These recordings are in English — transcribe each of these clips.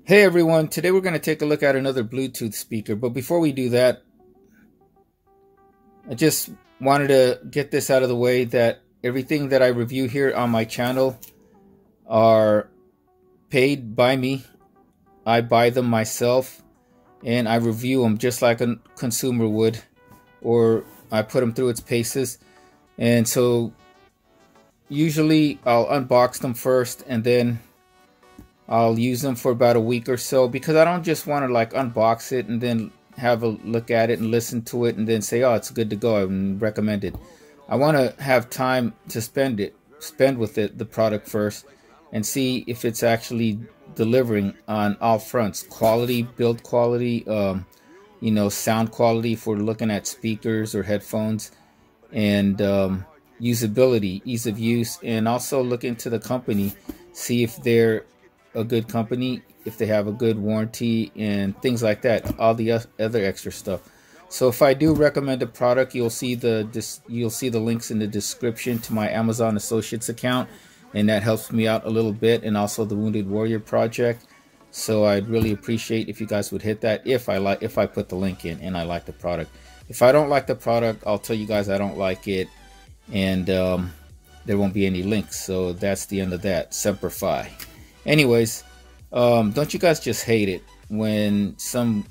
Hey everyone, today we're going to take a look at another Bluetooth speaker, but before we do that, I just wanted to get this out of the way that everything that I review here on my channel are paid by me. I buy them myself and I review them just like a consumer would, or I put them through its paces. And so usually I'll unbox them first and then I'll use them for about a week or so, because I don't just want to like unbox it and then have a look at it and listen to it and then say, oh, it's good to go and recommend it. I want to have time to spend with the product first, and see if it's actually delivering on all fronts: quality, build quality, sound quality if we're looking at speakers or headphones, and usability, ease of use, and also look into the company, see if they're a good company, if they have a good warranty and things like that, all the other extra stuff. So if I do recommend a product, you'll see the links in the description to my Amazon Associates account, and that helps me out a little bit, and also the Wounded Warrior Project. So I'd really appreciate if you guys would hit that if I put the link in and I like the product. If I don't like the product, I'll tell you guys I don't like it, and there won't be any links. So that's the end of that. Semper Fi. Anyways, don't you guys just hate it when some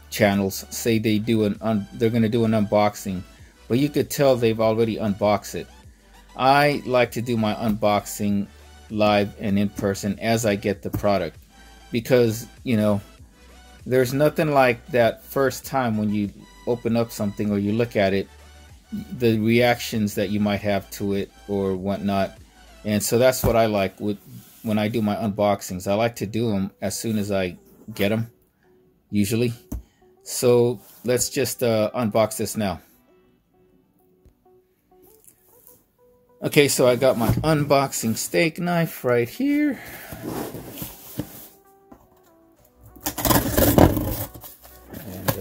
channels say they're going to do an unboxing, but you could tell they've already unboxed it? I like to do my unboxing live and in person as I get the product, because there's nothing like that first time when you open up something or you look at it, the reactions that you might have to it or whatnot. And so that's what I like when I do my unboxings. I like to do them as soon as I get them, usually. So let's just unbox this now. Okay, so I got my unboxing steak knife right here. And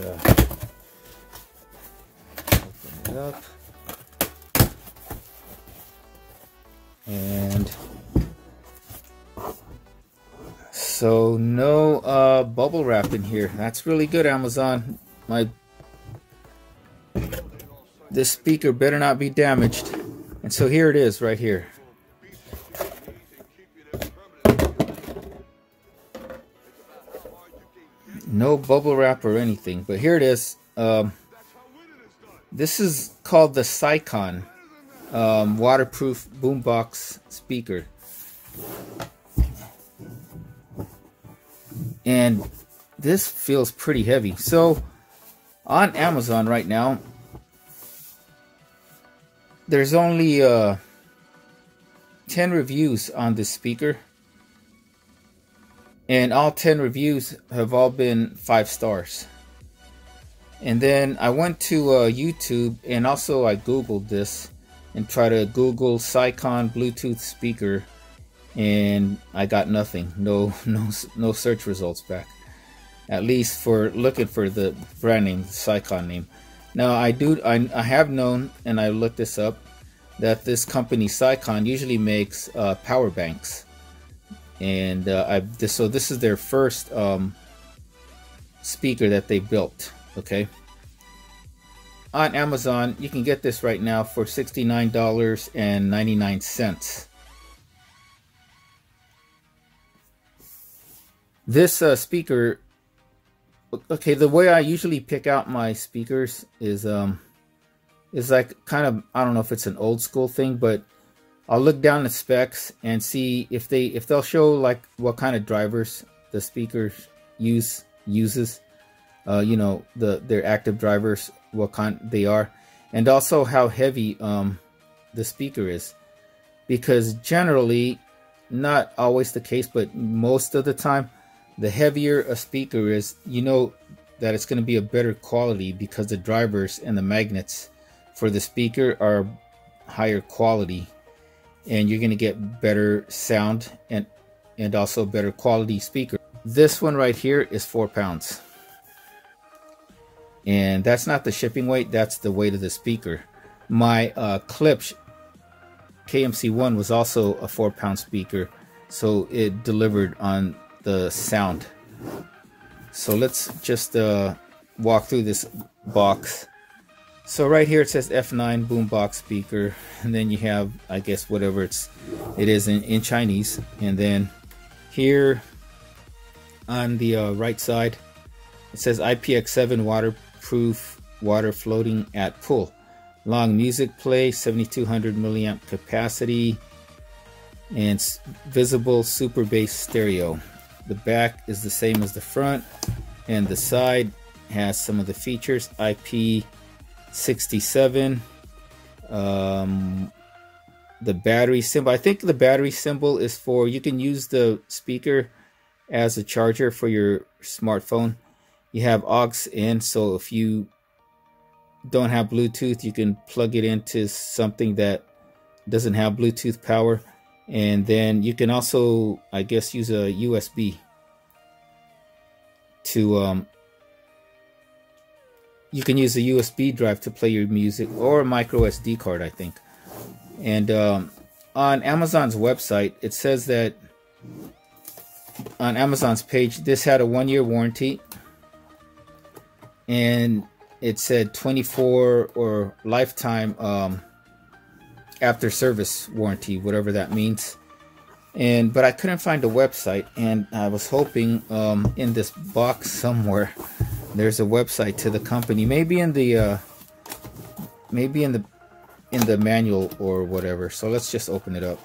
open it up. And so no bubble wrap in here. That's really good, Amazon. This speaker better not be damaged. And so here it is right here. No bubble wrap or anything, but here it is. This is called the Sikon waterproof Boombox speaker, and this feels pretty heavy. So on Amazon right now, there's only 10 reviews on this speaker, and all 10 reviews have all been 5 stars. And then I went to YouTube, and also I googled this and try to Google Sikon Bluetooth speaker, and I got nothing. No search results back. At least for looking for the brand name, the Sikon name. Now I have known, and I looked this up, that this company Sikon usually makes power banks, and so this is their first speaker that they built. Okay. On Amazon, you can get this right now for $69.99. This speaker, okay, the way I usually pick out my speakers is like kind of, I don't know if it's an old school thing, but I'll look down the specs and see if they'll show like what kind of drivers the speaker uses. Their active drivers, what kind they are, and also how heavy the speaker is, because generally, not always the case, but most of the time, the heavier a speaker is, that it's going to be a better quality, because the drivers and the magnets for the speaker are higher quality, and you're going to get better sound and also better quality speaker. This one right here is 4 pounds. And that's not the shipping weight, that's the weight of the speaker. My Klipsch KMC1 was also a 4-pound speaker, so it delivered on the sound. So let's just walk through this box. So right here it says F9 Boombox speaker, and then you have, I guess, whatever it is in Chinese. And then here on the right side it says IPX7 waterproof, water floating at pull, long music play, 7200 milliamp capacity, and visible super bass stereo. The back is the same as the front, and the side has some of the features. IP67, the battery symbol. I think the battery symbol is for, you can use the speaker as a charger for your smartphone. You have aux in, so if you don't have Bluetooth, you can plug it into something that doesn't have Bluetooth power. And then you can also, I guess, use a USB to you can use a USB drive to play your music, or a micro SD card, I think. And on Amazon's website, it says that on Amazon's page, this had a 1-year warranty, and it said 24 or lifetime after service warranty, whatever that means. But I couldn't find a website, and I was hoping in this box somewhere there's a website to the company, maybe in the manual or whatever. So let's just open it up.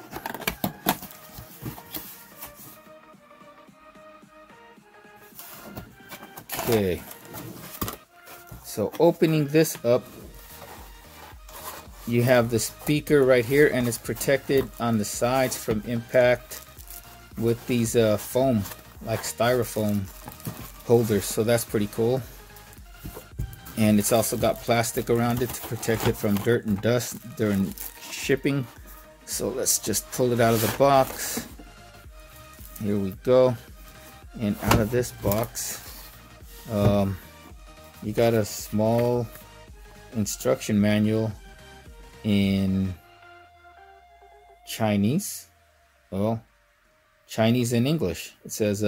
Okay, so opening this up, you have the speaker right here, and it's protected on the sides from impact with these foam, like styrofoam holders. So that's pretty cool. And it's also got plastic around it to protect it from dirt and dust during shipping. So let's just pull it out of the box. Here we go. And out of this box, you got a small instruction manual in Chinese. Well, Chinese and English. It says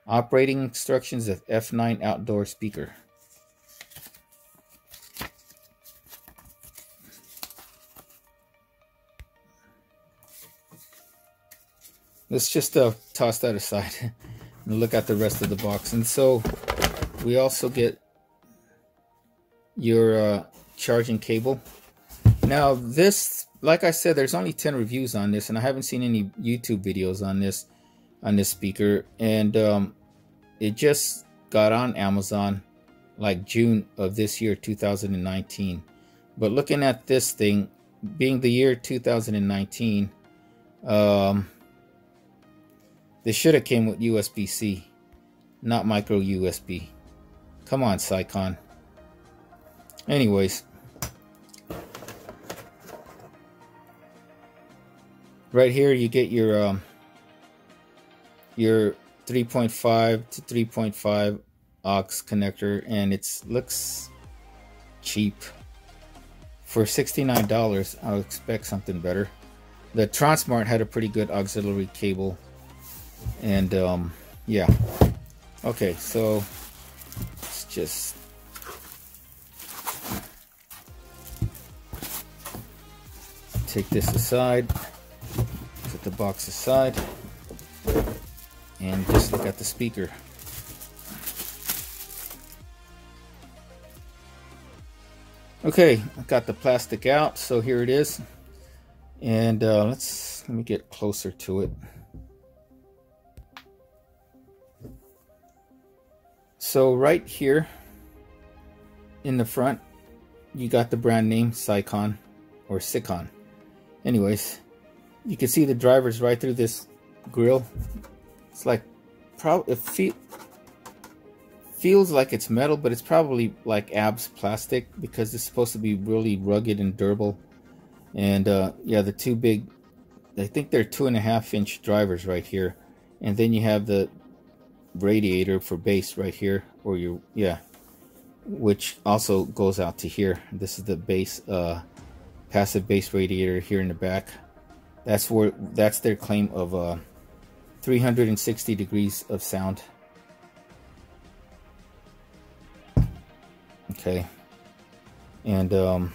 operating instructions of F9 outdoor speaker. Let's just toss that aside and look at the rest of the box. And so we also get your charging cable. Now this, like I said, there's only 10 reviews on this, and I haven't seen any YouTube videos on this speaker. And it just got on Amazon like June of this year, 2019. But looking at this thing being the year 2019, this should have came with USB-C, not micro USB. Come on, Sikon. Anyways, right here you get your 3.5 to 3.5 aux connector, and it looks cheap. For $69, I would expect something better. The Transmart had a pretty good auxiliary cable, and yeah. Okay, so let's just take this aside, put the box aside, and just look at the speaker. Okay, I got the plastic out, so here it is. And let me get closer to it. So right here in the front, you got the brand name Sikon or Sikon. Anyways, you can see the drivers right through this grill. It's like, it feels like it's metal, but it's probably like ABS plastic, because it's supposed to be really rugged and durable. And yeah, the two big, I think they're 2.5-inch drivers right here. And then you have the radiator for bass right here, or which also goes out to here. This is the bass, passive bass radiator here in the back. That's their claim of 360 degrees of sound. Okay, and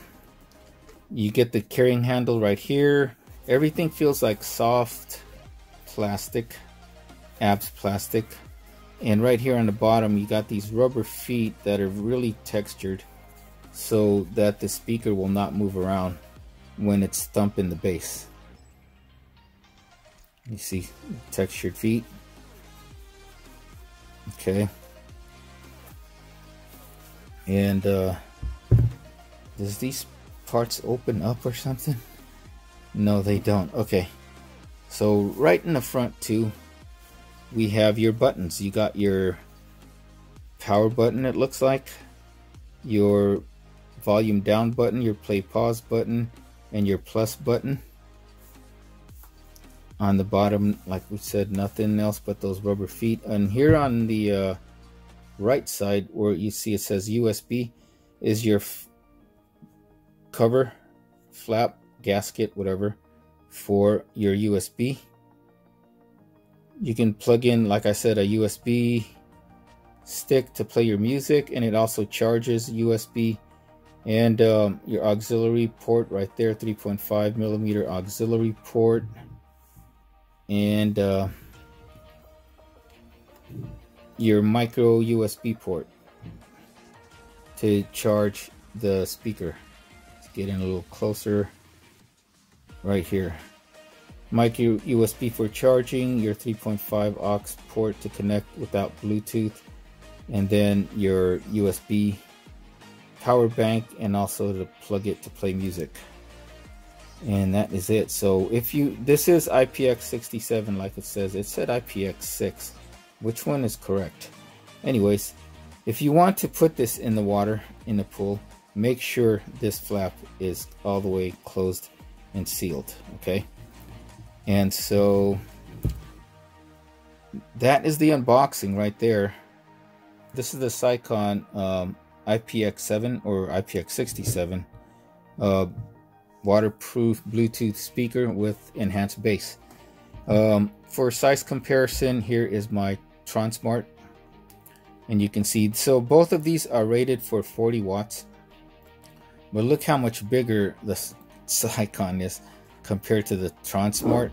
you get the carrying handle right here. Everything feels like soft plastic, abs plastic. And right here on the bottom, you got these rubber feet that are really textured so that the speaker will not move around when it's thumping the bass. You see textured feet. Okay. And does these parts open up or something? No, they don't. Okay. So right in the front too, we have your buttons. You got your power button, it looks like, your volume down button, your play pause button, and your plus button. On the bottom, like we said, nothing else but those rubber feet. And here on the right side, where you see it says USB, is your cover, flap, gasket, whatever, for your USB. You can plug in, like I said, a USB stick to play your music, and it also charges USB. And your auxiliary port right there, 3.5 millimeter auxiliary port. And your micro USB port to charge the speaker. Let's get in a little closer right here. Micro USB for charging, your 3.5 aux port to connect without Bluetooth, and then your USB power bank, and also to plug it to play music. And that is it. So if you, this is IPX67, like it says. It said IPX6. Which one is correct? Anyways, if you want to put this in the water, in the pool, make sure this flap is all the way closed and sealed. Okay. And so that is the unboxing right there. This is the Sikon IPX7 or IPX67 waterproof Bluetooth speaker with enhanced bass. For size comparison, here is my Transmart, and you can see, so both of these are rated for 40 watts, but look how much bigger the Sikon is compared to the Transmart.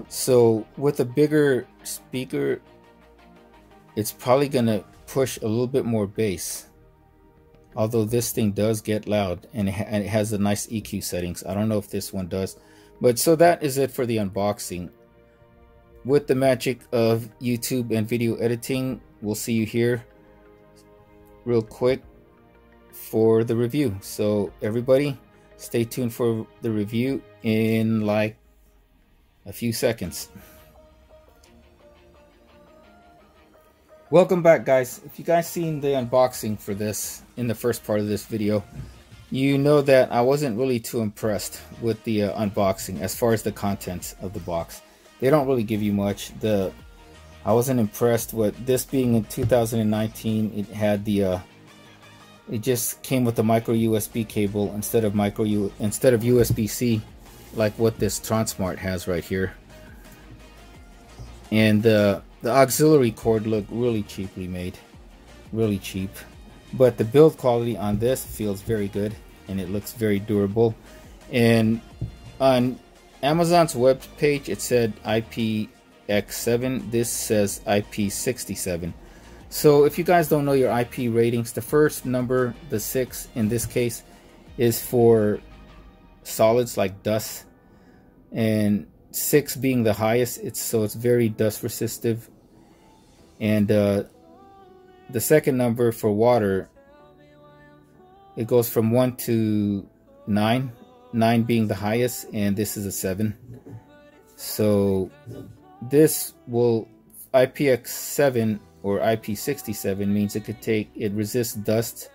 So with a bigger speaker, it's probably gonna push a little bit more bass, although this thing does get loud, and it has a nice EQ settings. I don't know if this one does, but so that is it for the unboxing. With the magic of YouTube and video editing, we'll see you here real quick for the review. So everybody, stay tuned for the review in like a few seconds. Welcome back, guys. If you guys seen the unboxing for this in the first part of this video, you know that I wasn't really too impressed with the unboxing as far as the contents of the box. They don't really give you much. I wasn't impressed with this being in 2019. It had the it just came with the micro USB cable instead of USB-C, like what this Transmart has right here. And the auxiliary cord looked really cheaply made, really cheap. But the build quality on this feels very good, and it looks very durable. And on Amazon's web page, it said IPX7. This says IP67. So if you guys don't know your IP ratings, the first number, the 6 in this case, is for solids like dust, and 6 being the highest, it's very dust resistive. And the second number for water, it goes from 1 to 9, 9 being the highest, and this is a 7. So this will, IPX7 or IP67 means it resists dust.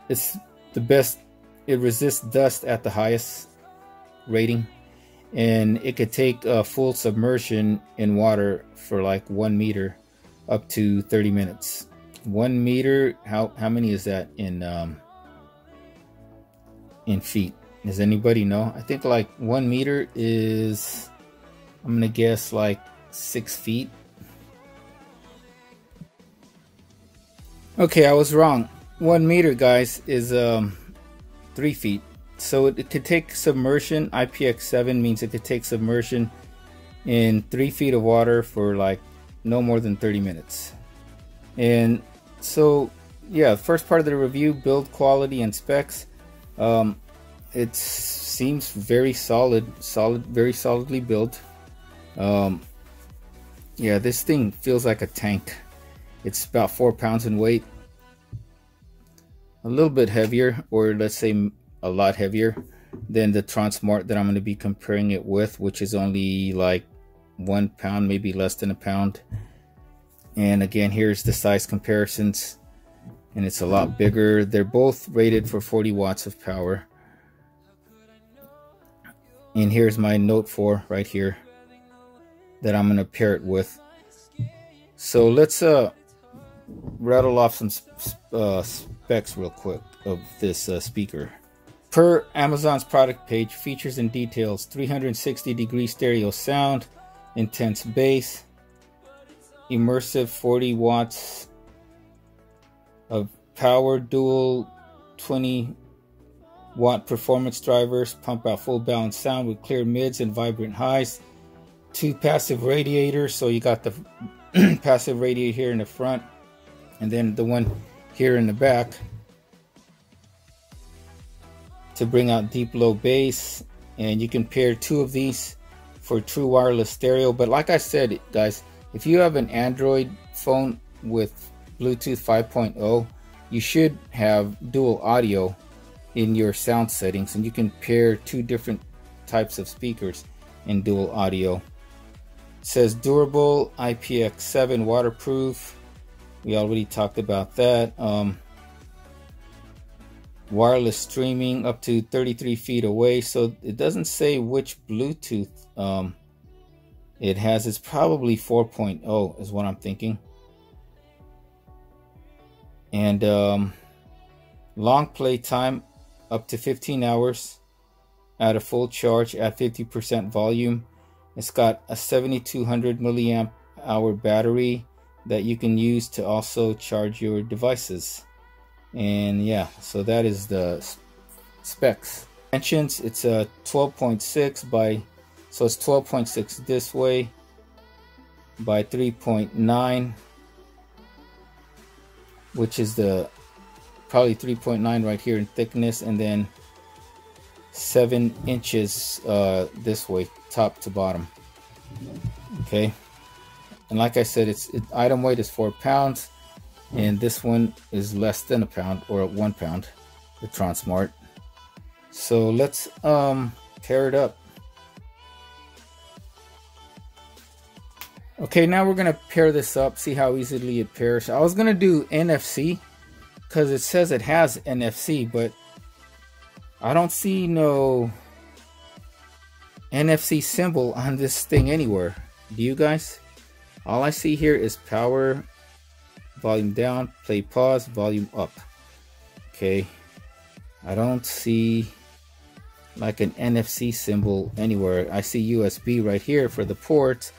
It's the best, it resists dust at the highest rating, and it could take a full submersion in water for like 1 meter up to 30 minutes. 1 meter, how many is that in feet? Does anybody know? I think like 1 meter is, I'm gonna guess like 6 feet. Okay, I was wrong. 1 meter, guys, is 3 feet. So it could take submersion. IPX7 means it could take submersion in 3 feet of water for like no more than 30 minutes. And so yeah, first part of the review, build quality and specs. It seems very solid, very solidly built. Yeah, this thing feels like a tank. It's about 4 pounds in weight, a little bit heavier, or let's say a lot heavier than the Transmart that I'm going to be comparing it with, which is only like 1 pound, maybe less than a pound. And again, here's the size comparisons, and it's a lot bigger. They're both rated for 40 watts of power. And here's my Note 4 right here that I'm going to pair it with. So let's rattle off some specs real quick of this speaker. Per Amazon's product page, features and details: 360-degree stereo sound, intense bass, immersive 40 watts of power, dual 20-watt performance drivers, pump out full balance sound with clear mids and vibrant highs, 2 passive radiators. So you got the passive radiator here in the front, and then the one here in the back to bring out deep low bass. And you can pair 2 of these for true wireless stereo. But like I said, guys, if you have an Android phone with Bluetooth 5.0, you should have dual audio in your sound settings, and you can pair 2 different types of speakers in dual audio. It says durable, IPX7 waterproof. We already talked about that. Wireless streaming up to 33 feet away. So it doesn't say which Bluetooth it has. It's probably 4.0 is what I'm thinking. And long play time up to 15 hours at a full charge at 50% volume. It's got a 7200 milliamp hour battery that you can use to also charge your devices. And yeah, so that is the specs. Dimensions, it's a 12.6 by, so it's 12.6 this way by 3.9, which is the probably 3.9 right here in thickness, and then 7 inches this way, top to bottom. Okay, and like I said, item weight is 4 pounds, and this one is less than a pound, or 1 pound, the Transmart. So let's pair it up. Okay, now we're gonna pair this up, see how easily it pairs. I was gonna do NFC because it says it has NFC, but I don't see no NFC symbol on this thing anywhere. Do you guys? All I see here is power, volume down, play, pause, volume up. Okay, I don't see like an NFC symbol anywhere. I see USB right here for the ports.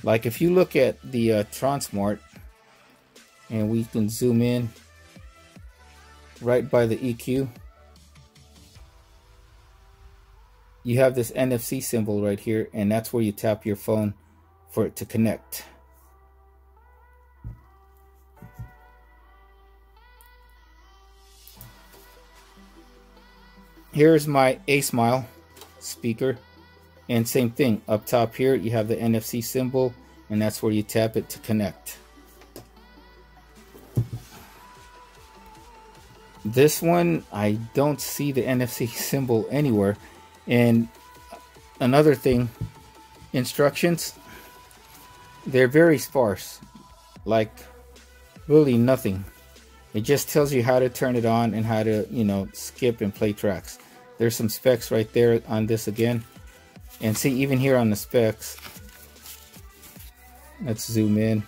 Like if you look at the Transmart, and we can zoom in right by the EQ, you have this NFC symbol right here, and that's where you tap your phone for it to connect. Here's my A-Smile speaker, and same thing, up top here you have the NFC symbol, and that's where you tap it to connect. This one, I don't see the NFC symbol anywhere. And another thing, instructions, they're very sparse, like really nothing. It just tells you how to turn it on and how to, you know, skip and play tracks. There's some specs right there on this again. And see, even here on the specs, let's zoom in.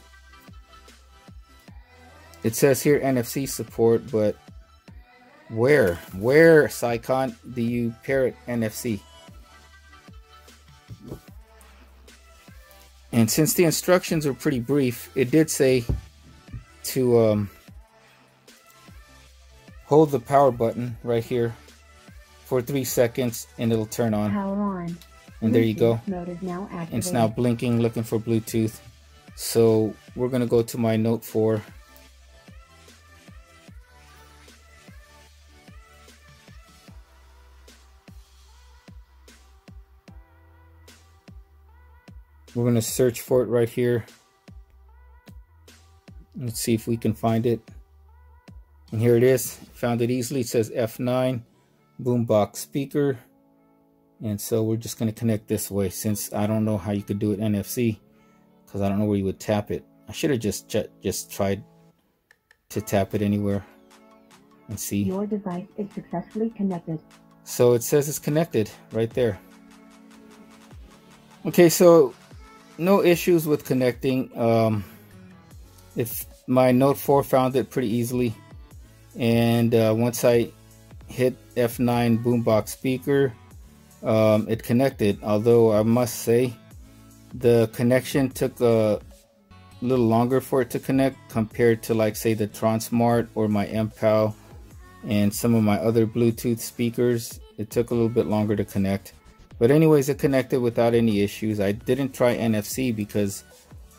It says here NFC support, but Where, Sikon, do you pair it NFC? And since the instructions are pretty brief, it did say to hold the power button right here for 3 seconds and it'll turn on. Power on. And there you go. Mode is now activated. It's now blinking, looking for Bluetooth. So we're going to go to my Note 4. We're going to search for it right here. Let's see if we can find it. And here it is. Found it easily. It says F9 Boombox speaker. And so we're just going to connect this way, since I don't know how you could do it NFC, because I don't know where you would tap it. I should have just tried to tap it anywhere and see. Your device is successfully connected. So it says it's connected right there. Okay, so no issues with connecting. If my Note 4 found it pretty easily, and once I hit F9 Boombox speaker, it connected. Although I must say the connection took a little longer for it to connect compared to, like, say, the Transmart or my MPAL and some of my other Bluetooth speakers. It took a little bit longer to connect. But anyways, it connected without any issues. I didn't try NFC because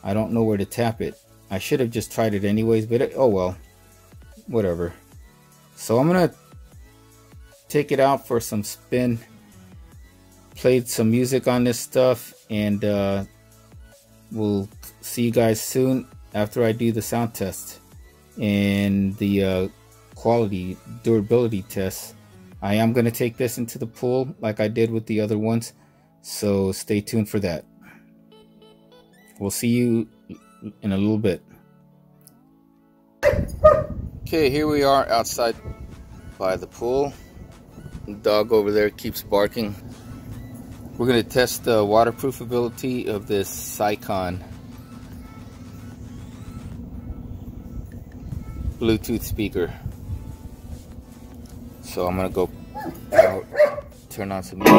I don't know where to tap it. I should have just tried it anyways, but oh well, whatever. So I'm gonna take it out for some spin, played some music on this stuff, and we'll see you guys soon after I do the sound test and the quality durability test. I am going to take this into the pool like I did with the other ones, so stay tuned for that. We'll see you in a little bit. Okay, here we are outside by the pool. The dog over there keeps barking. We're going to test the waterproofability of this Sikon Bluetooth speaker. So I'm going to go out, turn on some music.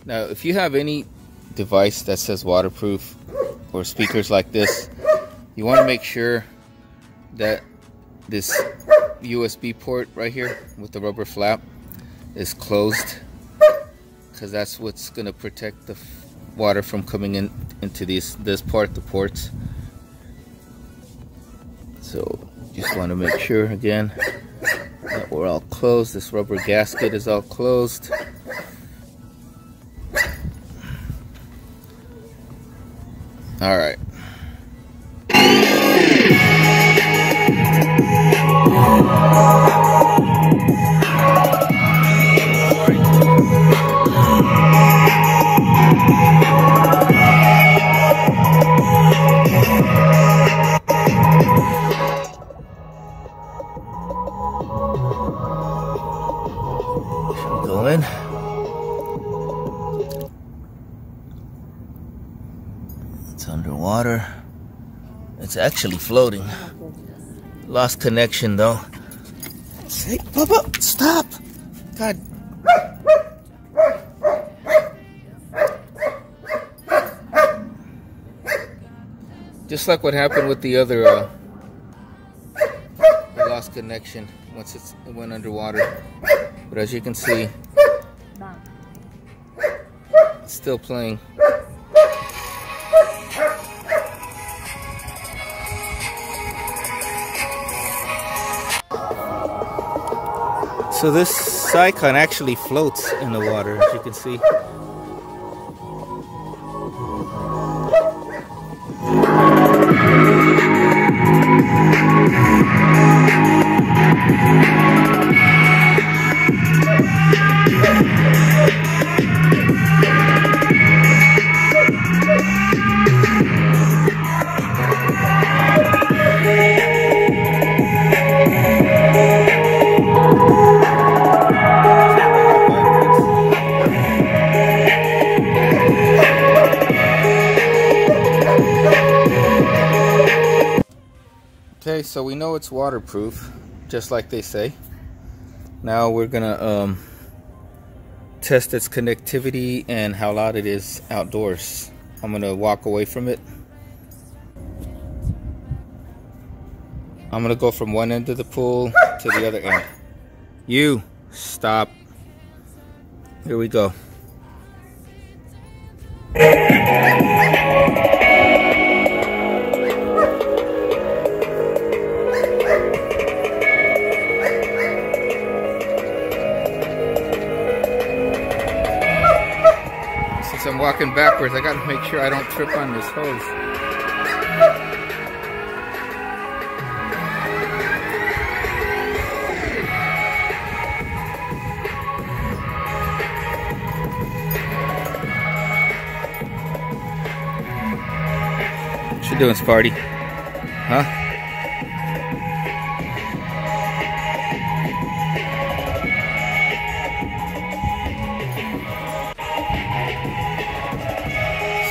Now, if you have any device that says waterproof or speakers like this, you want to make sure that this USB port right here with the rubber flap is closed, because that's what's going to protect the water from coming into this part, the ports. So just want to make sure again that we're all closed. This rubber gasket is all closed. All right. Go in. It's underwater. It's actually floating. Lost connection though. Say, Bubba, stop! God. Just like what happened with the other lost connection once it went underwater. But as you can see, it's still playing. So this Sikon actually floats in the water, as you can see. Okay, so we know it's waterproof, just like they say. Now we're gonna test its connectivity and how loud it is outdoors. I'm gonna walk away from it. I'm gonna go from one end of the pool to the other end. You stop. Here we go. Since I'm walking backwards, I gotta make sure I don't trip on this hose. What you doing, Sparty? Huh?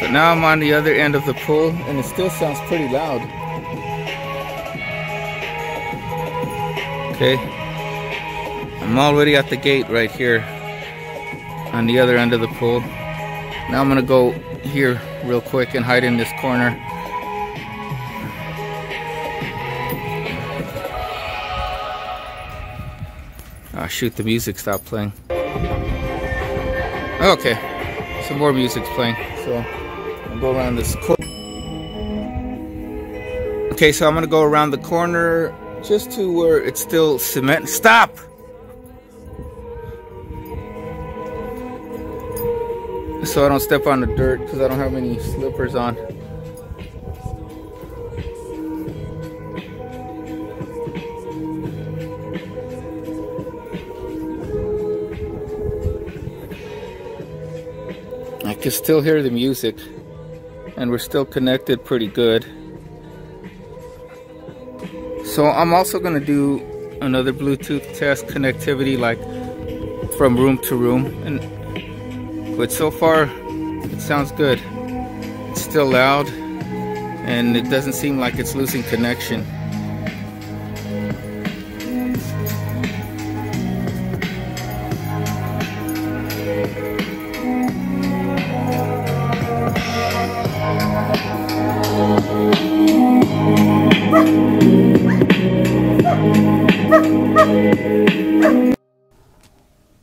So now I'm on the other end of the pool, and it still sounds pretty loud. Okay. I'm already at the gate right here on the other end of the pool. Now I'm gonna go here real quick and hide in this corner. Oh shoot, the music stopped playing. Okay, some more music's playing, so I'll go around this corner. Okay, so I'm gonna go around the corner just to where it's still cement. Stop! So I don't step on the dirt because I don't have any slippers on. I can still hear the music, and we're still connected pretty good. So I'm also going to do another Bluetooth test connectivity, like from room to room, but so far it sounds good. It's still loud, and it doesn't seem like it's losing connection.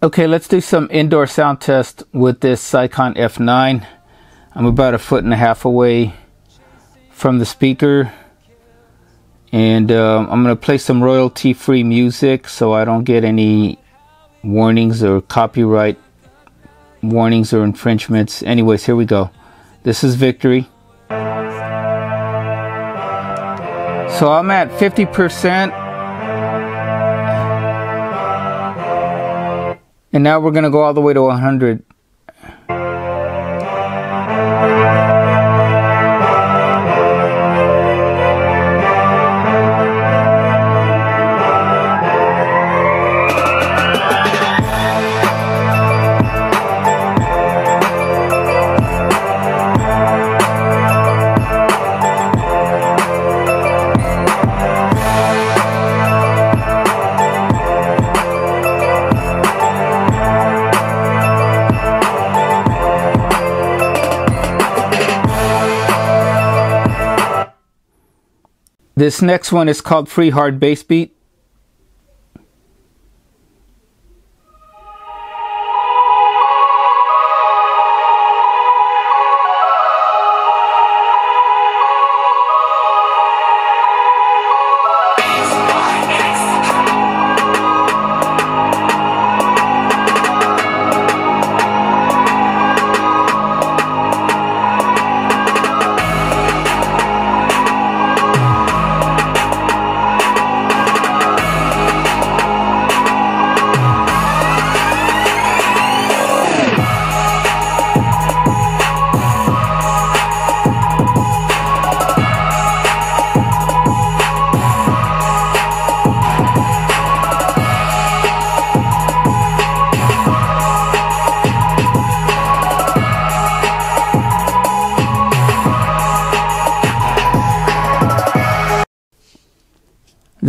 Okay, let's do some indoor sound test with this Sikon F9. I'm about 1.5 feet away from the speaker, and I'm going to play some royalty-free music so I don't get any warnings or copyright warnings or infringements. Anyways, here we go. This is Victory. So I'm at 50%. And now we're going to go all the way to 100. This next one is called Free Hard Bass Beat.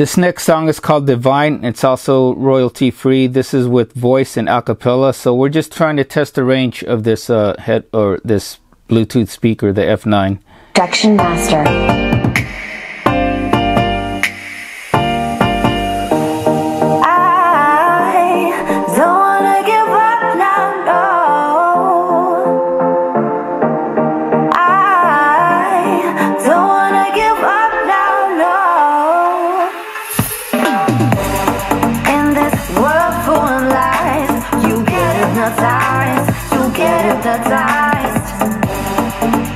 This next song is called Divine. It's also royalty free. This is with voice and acapella. So we're just trying to test the range of this this Bluetooth speaker, the F9. Production Master.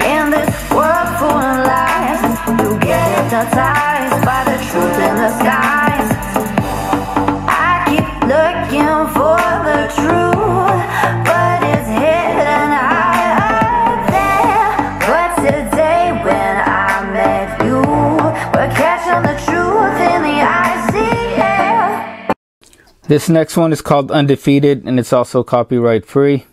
In this world full of lies, you get hypnotized by the truth in the skies. I keep looking for the truth, but it's hidden high up there. But today when I met you, we're catching the truth in the icy air. This next one is called Undefeated, and it's also copyright free.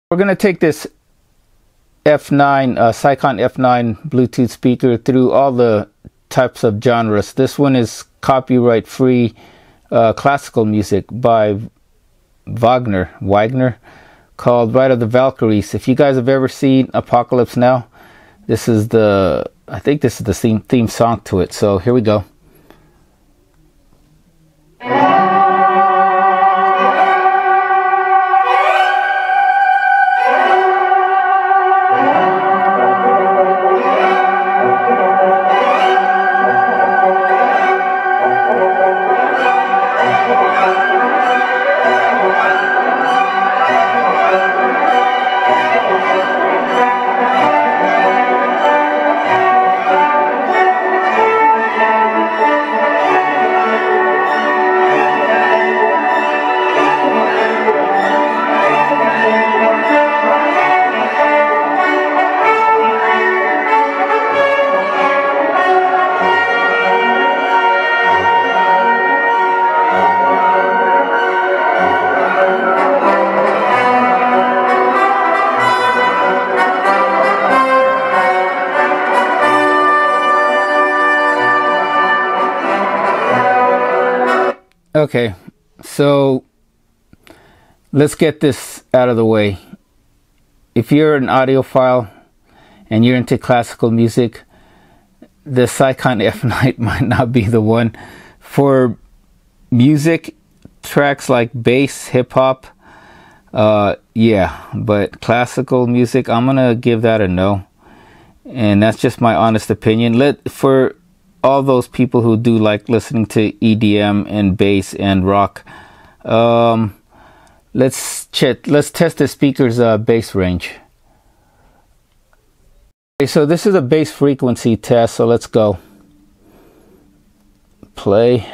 We're going to take this F9, Sikon F9 Bluetooth speaker through all the types of genres. This one is copyright free classical music by Wagner, called Ride of the Valkyries. If you guys have ever seen Apocalypse Now, this is I think this is the theme song to it. So here we go. Okay, so let's get this out of the way. If you're an audiophile and you're into classical music, the Sikon F9 might not be the one. For music tracks like bass, hip-hop, yeah, but classical music, I'm gonna give that a no. And that's just my honest opinion. For all those people who do like listening to EDM and bass and rock, let's test the speaker's bass range. Okay, so this is a bass frequency test, so let's go. Play.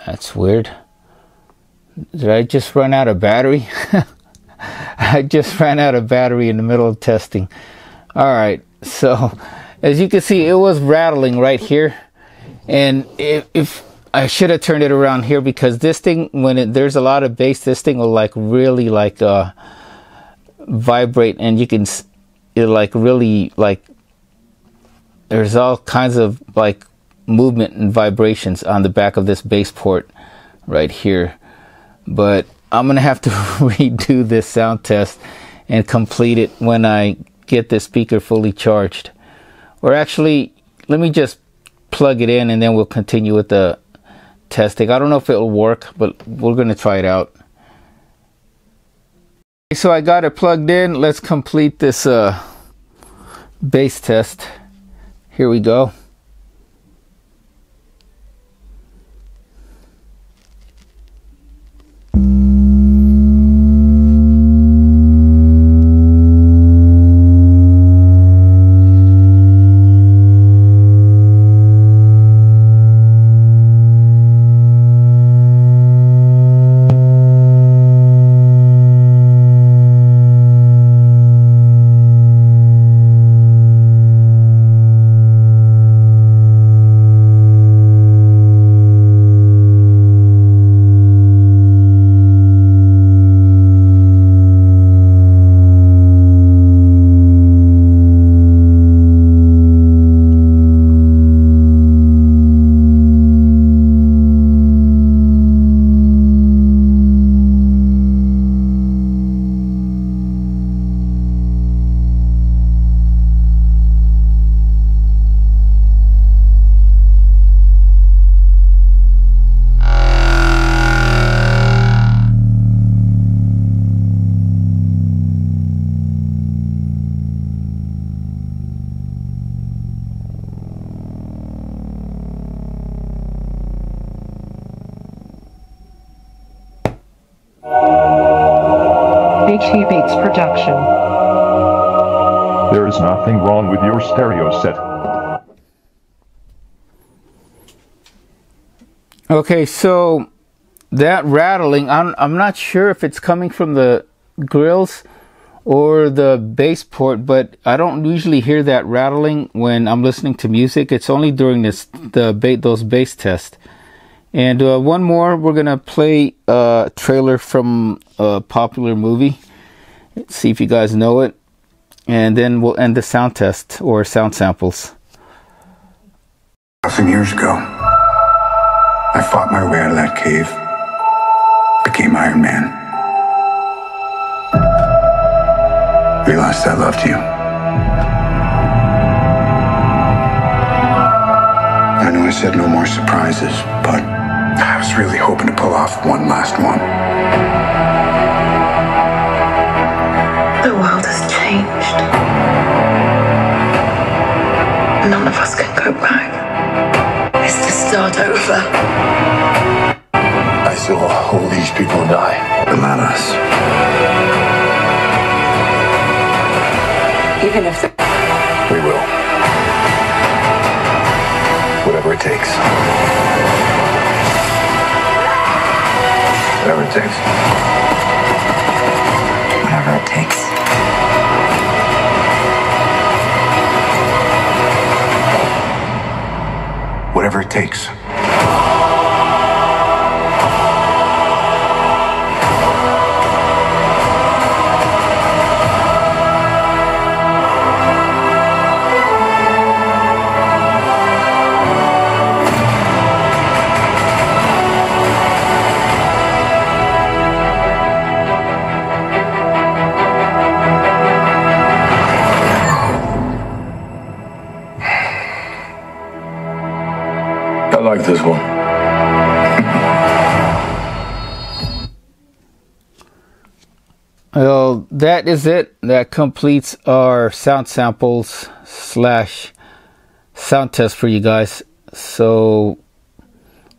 That's weird. Did I just run out of battery? I just ran out of battery in the middle of testing. Alright, so as you can see, it was rattling right here. And if I should have turned it around here, because this thing, when there's a lot of bass, this thing will like really like vibrate, and you can it like really like there's all kinds of like movement and vibrations on the back of this bass port right here. But I'm gonna have to redo this sound test and complete it when I get this speaker fully charged. Or actually, let me just plug it in and then we'll continue with the testing. I don't know if it'll work, but we're gonna try it out. So I got it plugged in. Let's complete this bass test. Here we go. HE Beats production. There is nothing wrong with your stereo set. Okay, so that rattling, I'm not sure if it's coming from the grills or the bass port, but I don't usually hear that rattling when I'm listening to music. It's only during those bass tests. And one more, we're gonna play a trailer from a popular movie. Let's see if you guys know it, and then we'll end the sound test or sound samples. 1,000 years ago, I fought my way out of that cave, became Iron Man. Realized I loved you. I know I said no more surprises, but I was really hoping to pull off one last one. The world has changed. None of us can go back. It's to start over. I saw all these people die, but not us. Even if We will. Whatever it takes. Whatever it takes. whatever it takes. Whatever it takes. I like this one. Well, that is it. That completes our sound samples / sound test for you guys. So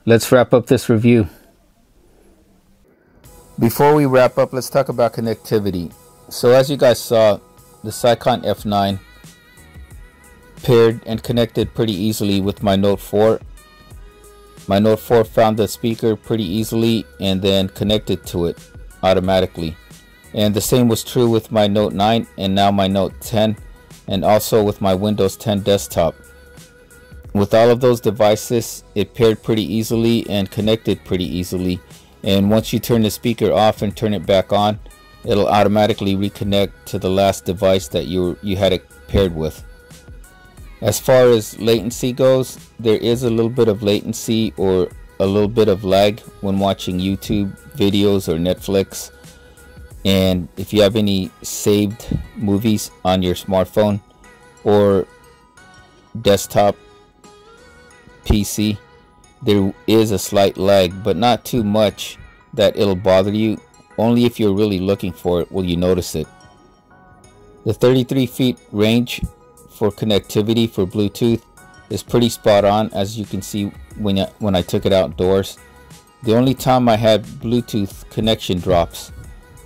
let's wrap up this review. Before we wrap up, let's talk about connectivity. So as you guys saw, the Sikon F9 paired and connected pretty easily with my Note 4. My Note 4 found the speaker pretty easily and then connected to it automatically. And the same was true with my Note 9 and now my Note 10 and also with my Windows 10 desktop. With all of those devices, it paired pretty easily and connected pretty easily. And once you turn the speaker off and turn it back on, it'll automatically reconnect to the last device that you had it paired with. As far as latency goes, there is a little bit of latency or a little bit of lag when watching YouTube videos or Netflix. And if you have any saved movies on your smartphone or desktop PC, there is a slight lag, but not too much that it'll bother you. Only if you're really looking for it will you notice it. The 33 feet range for connectivity for Bluetooth is pretty spot on, as you can see when I took it outdoors. The only time I had Bluetooth connection drops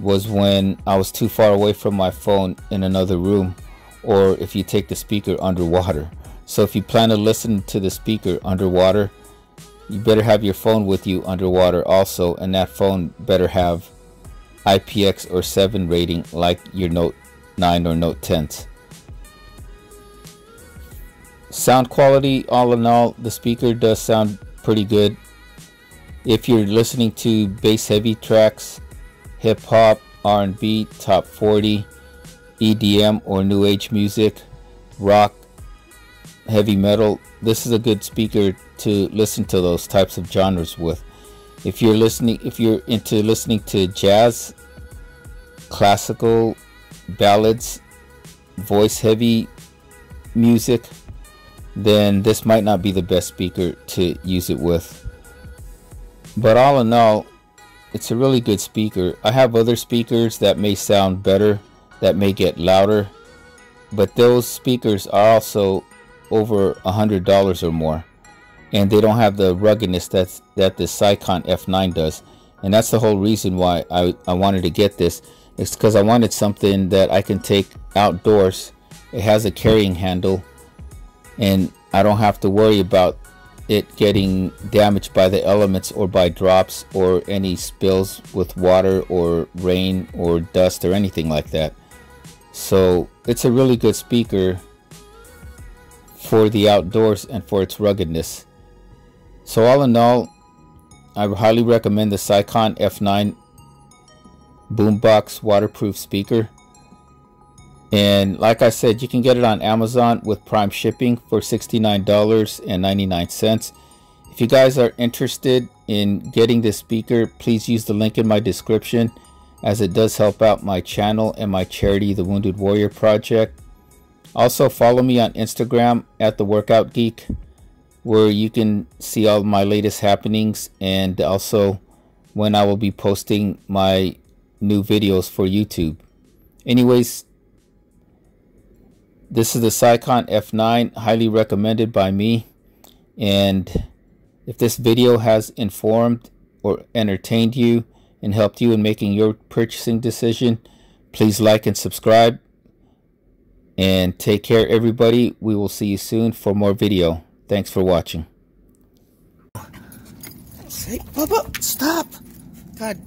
was when I was too far away from my phone in another room, or if you take the speaker underwater. So if you plan to listen to the speaker underwater, you better have your phone with you underwater also, and that phone better have IPX7 rating like your Note 9 or Note 10s. Sound quality, all in all, the speaker does sound pretty good. If you're listening to bass heavy tracks, hip hop, R&B, top 40, EDM or new age music, rock, heavy metal, this is a good speaker to listen to those types of genres with. If you're into listening to jazz, classical, ballads, voice heavy music, then this might not be the best speaker to use it with. But all in all, it's a really good speaker. I have other speakers that may sound better, that may get louder, but those speakers are also over $100 or more, and they don't have the ruggedness that the Sikon F9 does. And that's the whole reason why I wanted to get this. It's because I wanted something that I can take outdoors. It has a carrying handle, and I don't have to worry about it getting damaged by the elements or by drops or any spills with water or rain or dust or anything like that. So it's a really good speaker for the outdoors and for its ruggedness. So all in all, I highly recommend the Sikon F9 Boombox waterproof speaker. And like I said, you can get it on Amazon with Prime shipping for $69.99. If you guys are interested in getting this speaker, please use the link in my description, as it does help out my channel and my charity, the Wounded Warrior Project. Also follow me on Instagram at The Workout Geek, where you can see all my latest happenings, and also when I will be posting my new videos for YouTube. Anyways, this is the Sikon F9, highly recommended by me. And if this video has informed or entertained you and helped you in making your purchasing decision, please like and subscribe. And take care, everybody. We will see you soon for more video. Thanks for watching. Hey, Bubba, stop! God.